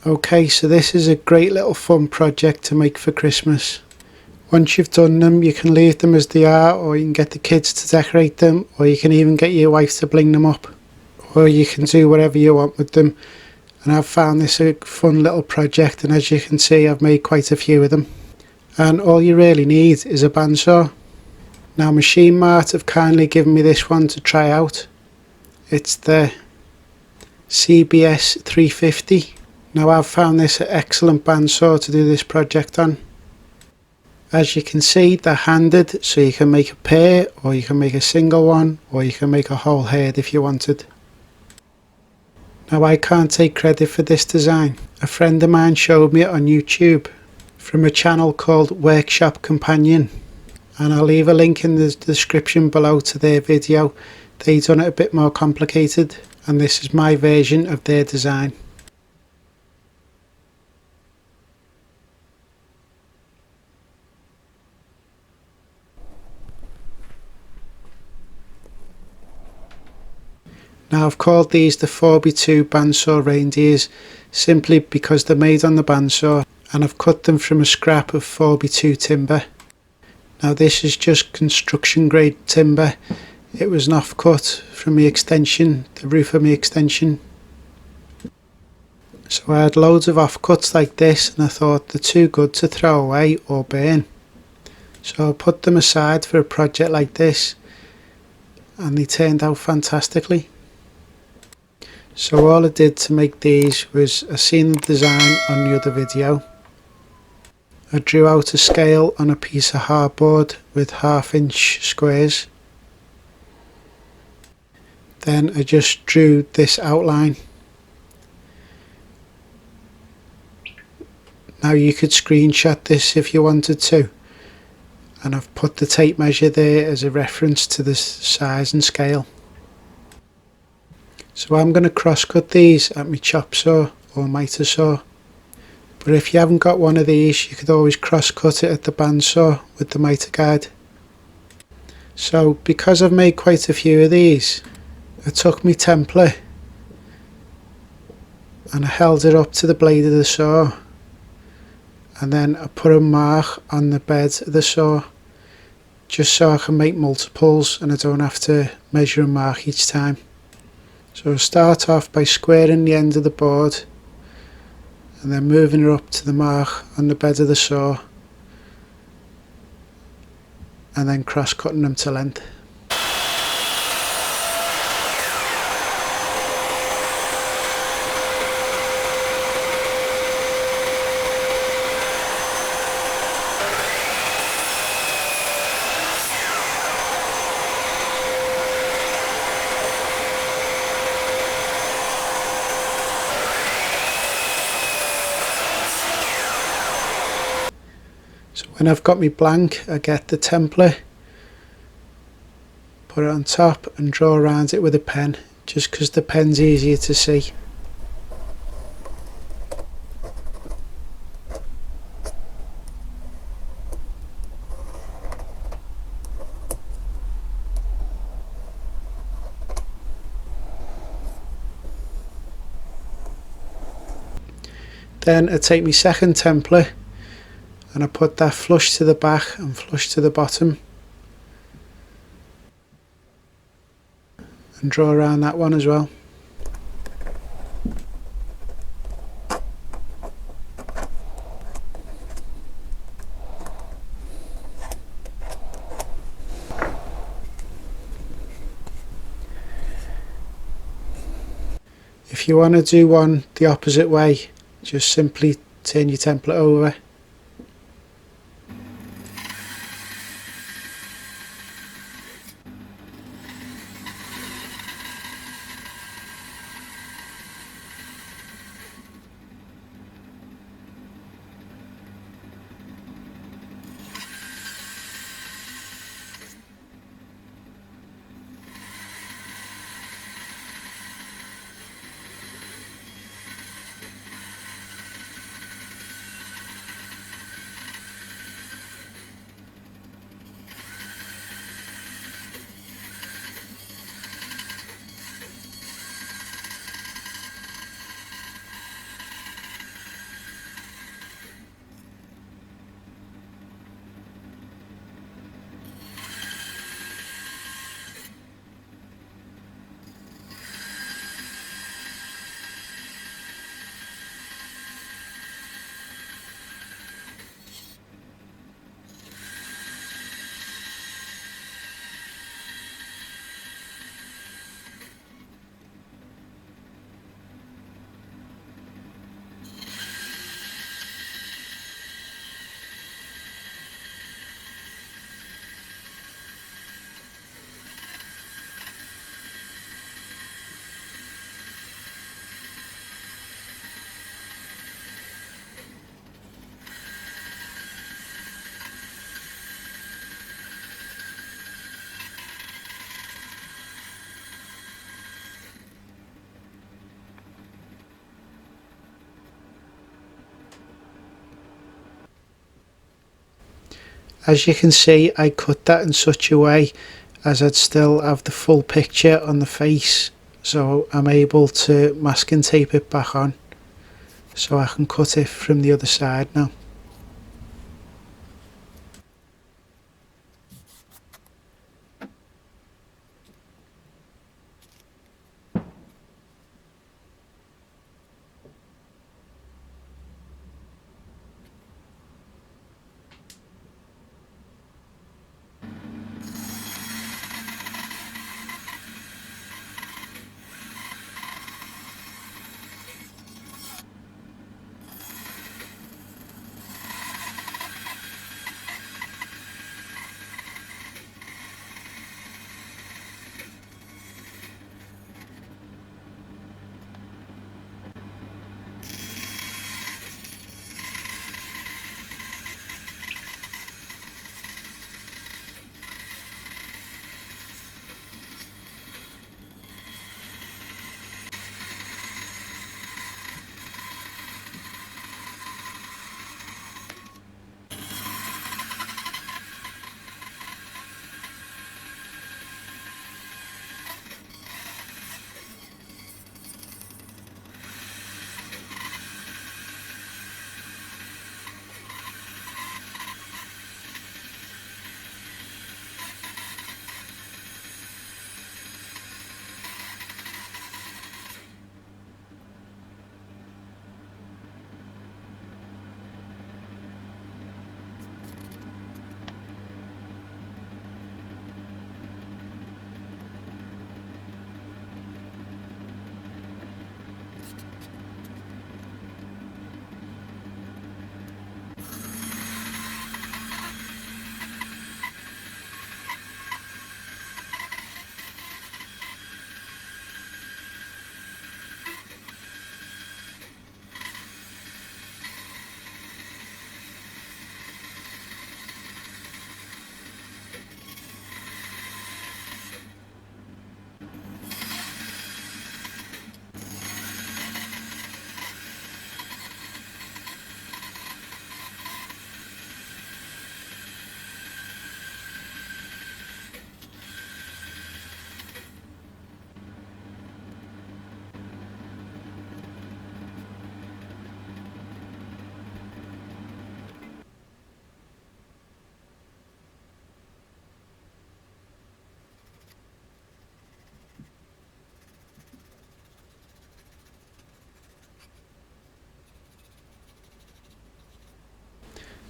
Okay, so this is a great little fun project to make for Christmas. Once you've done them, you can leave them as they are, or you can get the kids to decorate them, or you can even get your wife to bling them up, or you can do whatever you want with them. And I've found this a fun little project, and as you can see, I've made quite a few of them. And all you really need is a bandsaw. Now Machine Mart have kindly given me this one to try out. It's the CBS 350. Now I've found this an excellent bandsaw to do this project on. As you can see, they're handed, so you can make a pair, or you can make a single one, or you can make a whole head if you wanted. Now I can't take credit for this design. A friend of mine showed me it on YouTube from a channel called Workshop Companion, and I'll leave a link in the description below to their video. They've done it a bit more complicated, and this is my version of their design. Now I've called these the 4x2 Bandsaw Reindeers simply because they're made on the bandsaw, and I've cut them from a scrap of 4x2 timber. Now this is just construction grade timber. It was an offcut from the extension, the roof of my extension. So I had loads of offcuts like this, and I thought they're too good to throw away or burn. So I put them aside for a project like this, and they turned out fantastically. So all I did to make these was I seen the design on the other video. I drew out a scale on a piece of hardboard with 1/2 inch squares. Then I just drew this outline. Now you could screenshot this if you wanted to, and I've put the tape measure there as a reference to the size and scale. So I'm going to cross cut these at my chop saw or mitre saw, but if you haven't got one of these, you could always cross cut it at the bandsaw with the mitre guide. So because I've made quite a few of these, I took my template and I held it up to the blade of the saw, and then I put a mark on the bed of the saw just so I can make multiples and I don't have to measure and mark each time. So I'll start off by squaring the end of the board and then moving it up to the mark on the bed of the saw, and then cross cutting them to length. So when I've got my blank, I get the template, put it on top and draw around it with a pen, just because the pen's easier to see. Then I take my second template and I put that flush to the back and flush to the bottom, and draw around that one as well. If you want to do one the opposite way, just simply turn your template over. As you can see, I cut that in such a way as I'd still have the full picture on the face, so I'm able to masking tape it back on, so I can cut it from the other side now.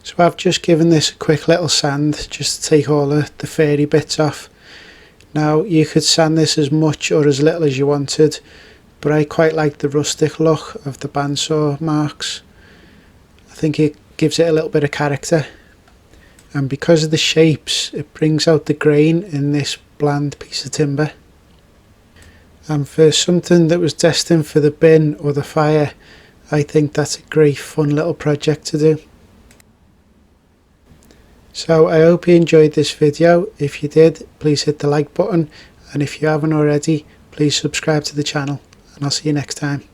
So I've just given this a quick little sand just to take all the fairy bits off. Now you could sand this as much or as little as you wanted, but I quite like the rustic look of the bandsaw marks. I think it gives it a little bit of character, and because of the shapes it brings out the grain in this bland piece of timber. And for something that was destined for the bin or the fire, I think that's a great fun little project to do. So I hope you enjoyed this video. If you did, please hit the like button, and if you haven't already, please subscribe to the channel, and I'll see you next time.